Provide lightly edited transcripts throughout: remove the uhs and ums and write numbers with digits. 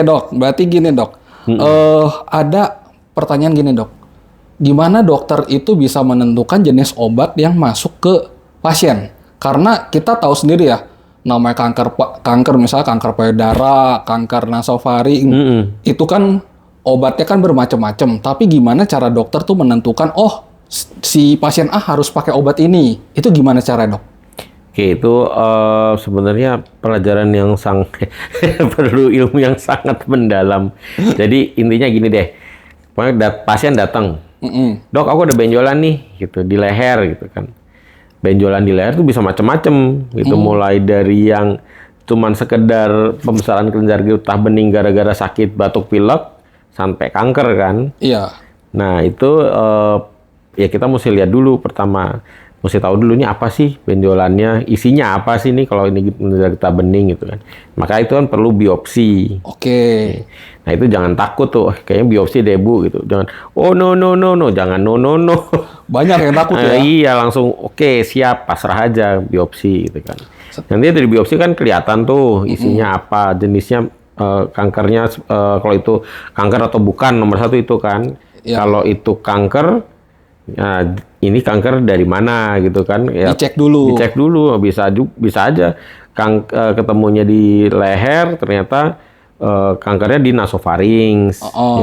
Oke dok, berarti gini dok. Ada pertanyaan gini dok. Gimana dokter itu bisa menentukan jenis obat yang masuk ke pasien? Karena kita tahu sendiri ya, namanya kanker misalnya kanker payudara, kanker nasofaring, itu kan obatnya kan bermacam-macam. Tapi gimana cara dokter tuh menentukan, oh si pasien A harus pakai obat ini? Itu gimana cara dok? Oke, itu sebenarnya pelajaran yang sangat perlu ilmu yang sangat mendalam. Jadi intinya gini deh, pokoknya pasien datang, dok aku ada benjolan nih, gitu di leher, gitu kan. Benjolan di leher tuh bisa macam-macam, gitu. Mulai dari yang cuman sekedar pembesaran kelenjar getah bening gara-gara sakit batuk pilek sampai kanker kan. Iya. Nah itu ya kita mesti lihat dulu pertama. Mesti tahu dulu ini apa sih benjolannya, isinya apa sih nih kalau ini getah bening gitu kan. Maka itu kan perlu biopsi. Oke. Nah itu jangan takut tuh, kayaknya biopsi deh Bu gitu. Jangan, oh no, jangan no. Banyak yang takut ya. Iya langsung oke, siap, pasrah aja biopsi gitu kan. Nanti dari biopsi kan kelihatan tuh isinya apa, jenisnya kankernya kalau itu kanker atau bukan nomor satu itu kan. Ya. Kalau itu kanker, nah, ini kanker dari mana gitu kan? Ya, Dicek dulu. Dicek dulu, bisa aja ketemunya di leher, ternyata kankernya di nasofaring,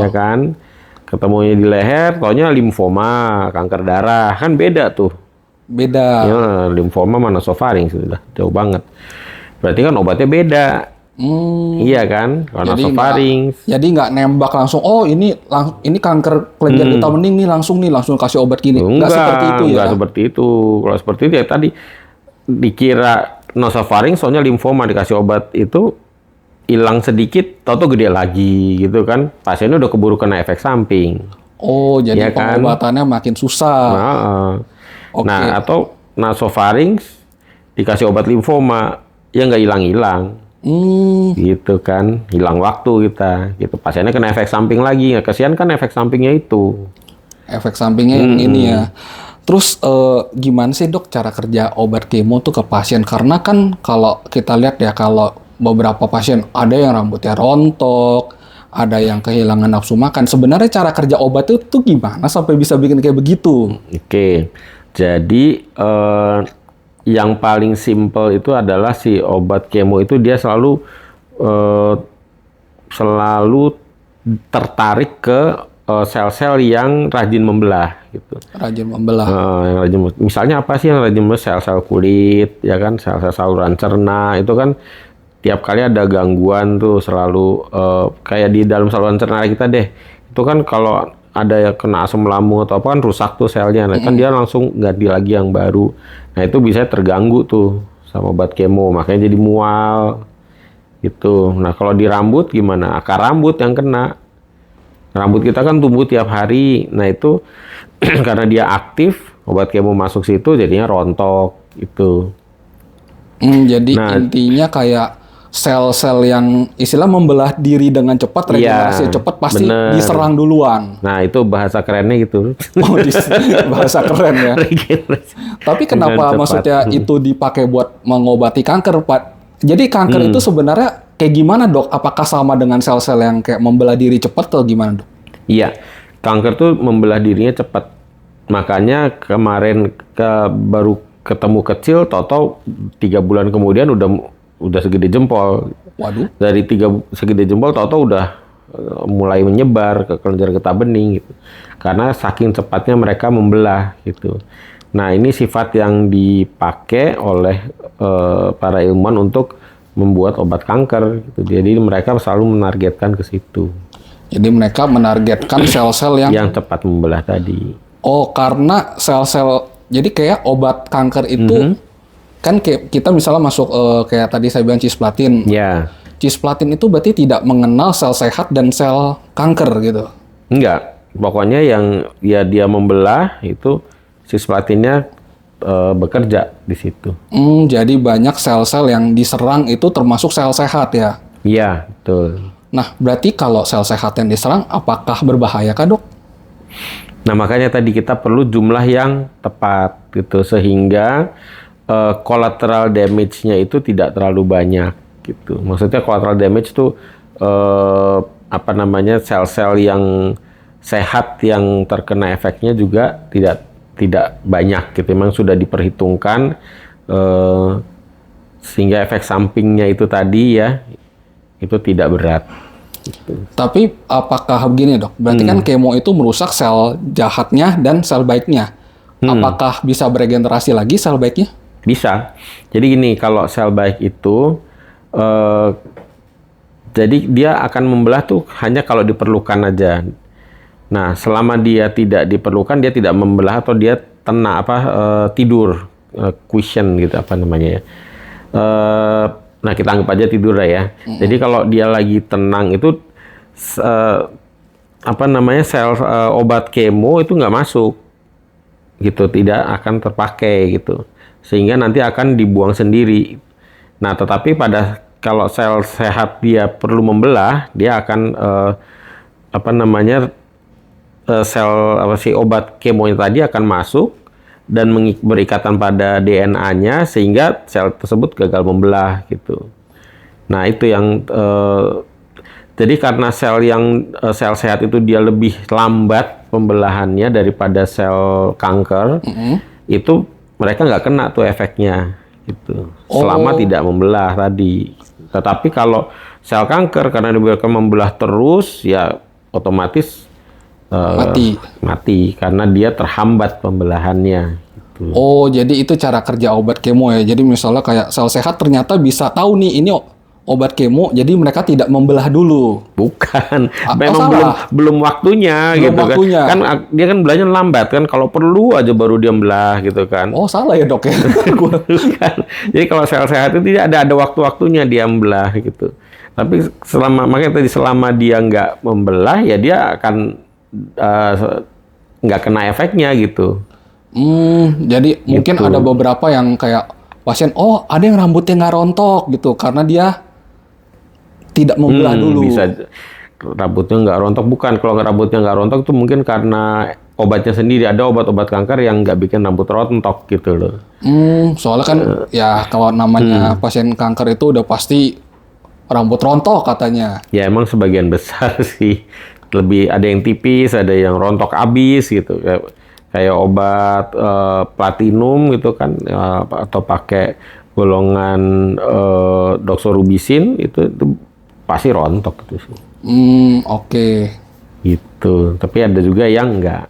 ya kan? Ketemunya di leher, taunya limfoma, kanker darah, kan beda tuh. Beda. Ya, limfoma mana nasofaring sudah jauh banget. Berarti kan obatnya beda. Iya kan, kalau nasofaring. Jadi nggak nembak langsung. Oh ini kanker kelenjar getah bening nih langsung kasih obat gini. Nggak seperti itu ya. Nggak seperti itu. Kalau seperti itu ya tadi dikira nasofaring, soalnya limfoma dikasih obat itu hilang sedikit, tahu-tahu gede lagi gitu kan. Pasiennya udah keburu kena efek samping. Oh jadi ya pengobatannya kan? makin susah. Nah atau nasofaring dikasih obat limfoma ya nggak hilang-hilang. Gitu kan, hilang waktu kita gitu, pasiennya kena efek samping lagi, nggak kasihan kan efek sampingnya itu. Efek sampingnya yang ini ya. Terus gimana sih dok cara kerja obat kemo tuh ke pasien? Karena kan kalau kita lihat ya, kalau beberapa pasien ada yang rambutnya rontok, ada yang kehilangan nafsu makan. Sebenarnya cara kerja obat itu tuh gimana sampai bisa bikin kayak begitu? Oke, jadi yang paling simple itu adalah si obat kemo itu dia selalu tertarik ke sel-sel yang rajin membelah gitu. Rajin membelah. Misalnya apa sih yang rajin membelah? Sel-sel kulit, ya kan, sel-sel saluran cerna itu kan tiap kali ada gangguan tuh selalu kayak di dalam saluran cerna kita deh. Itu kan kalau ada yang kena asam lambung atau apa kan rusak tuh selnya, nah kan dia langsung ganti lagi yang baru. Nah itu bisa terganggu tuh sama obat kemo, makanya jadi mual gitu. Nah kalau di rambut gimana? Akar rambut yang kena. Rambut kita kan tumbuh tiap hari, nah itu karena dia aktif, obat kemo masuk situ jadinya rontok gitu. Jadi intinya kayak sel-sel yang istilah membelah diri dengan cepat, regenerasi cepat pasti diserang duluan. Nah itu bahasa kerennya gitu. Oh, bahasa keren ya. Tapi kenapa maksudnya itu dipakai buat mengobati kanker, Pak? Jadi kanker itu sebenarnya kayak gimana dok? Apakah sama dengan sel-sel yang kayak membelah diri cepat atau gimana dok? Iya, kanker tuh membelah dirinya cepat. Makanya kemarin baru ketemu kecil, tahu-tahu 3 bulan kemudian udah segede jempol. Waduh. Dari segede jempol tahu-tahu udah mulai menyebar ke kelenjar getah bening gitu. Karena saking cepatnya mereka membelah gitu. Nah, ini sifat yang dipakai oleh para ilmuwan untuk membuat obat kanker gitu. Jadi mereka selalu menargetkan ke situ. Jadi mereka menargetkan sel-sel yang cepat membelah tadi. Oh, karena sel-sel, jadi kayak obat kanker itu kan kayak kita misalnya masuk kayak tadi saya bilang cisplatin. Ya. Cisplatin itu berarti tidak mengenal sel sehat dan sel kanker gitu. Enggak. Pokoknya yang ya dia membelah itu cisplatinnya bekerja di situ. Jadi banyak sel-sel yang diserang itu termasuk sel sehat ya? Iya, betul. Nah, berarti kalau sel sehat yang diserang apakah berbahaya kah, dok? Nah, makanya tadi kita perlu jumlah yang tepat gitu sehingga collateral damage-nya itu tidak terlalu banyak gitu. Maksudnya collateral damage itu apa namanya sel-sel yang sehat yang terkena efeknya juga tidak banyak gitu. Memang sudah diperhitungkan sehingga efek sampingnya itu tadi ya itu tidak berat. Gitu. Tapi apakah begini dok? Berarti kan kemo itu merusak sel jahatnya dan sel baiknya. Apakah bisa beregenerasi lagi sel baiknya? Bisa. Jadi gini, kalau sel baik itu jadi dia akan membelah tuh hanya kalau diperlukan aja. Nah, selama dia tidak diperlukan, dia tidak membelah atau dia tidur, cushion gitu apa namanya ya. Nah, kita anggap aja tidur lah ya. Jadi kalau dia lagi tenang itu sel obat kemo itu nggak masuk, gitu, tidak akan terpakai gitu, sehingga nanti akan dibuang sendiri. Nah, tetapi kalau sel sehat dia perlu membelah, dia akan si obat kemonya tadi akan masuk dan berikatan pada DNA-nya sehingga sel tersebut gagal membelah gitu. Nah, itu yang jadi karena sel sehat itu dia lebih lambat pembelahannya daripada sel kanker, itu mereka nggak kena tuh efeknya gitu. Selama tidak membelah tadi. Tetapi kalau sel kanker karena dibiarkan membelah terus, ya otomatis mati karena dia terhambat pembelahannya. Gitu. Oh, jadi itu cara kerja obat kemo ya. Jadi misalnya kayak sel sehat ternyata bisa tahu nih ini obat kemo, jadi mereka tidak membelah dulu. Bukan, memang belum waktunya gitu waktunya. Kan dia kan belahnya lambat kan, kalau perlu aja baru dia belah gitu kan. Oh, salah ya dok ya. Jadi kalau sel sehat itu tidak ada waktu-waktunya dia membelah gitu. Tapi makanya tadi selama dia nggak membelah ya dia akan nggak kena efeknya gitu. Jadi mungkin ada beberapa yang kayak pasien, ada yang rambutnya nggak rontok gitu karena dia tidak membelah dulu. Bisa rambutnya nggak rontok, bukan. Kalau rambutnya nggak rontok itu mungkin karena obatnya sendiri. Ada obat-obat kanker yang nggak bikin rambut rontok gitu loh. Soalnya kan ya kalau namanya pasien kanker itu udah pasti rambut rontok katanya. Ya emang sebagian besar sih. Lebih ada yang tipis, ada yang rontok abis gitu. Kayak obat platinum gitu kan, atau pakai golongan doxorubicin itu pasti rontok gitu sih. Oke. Gitu. Tapi ada juga yang enggak.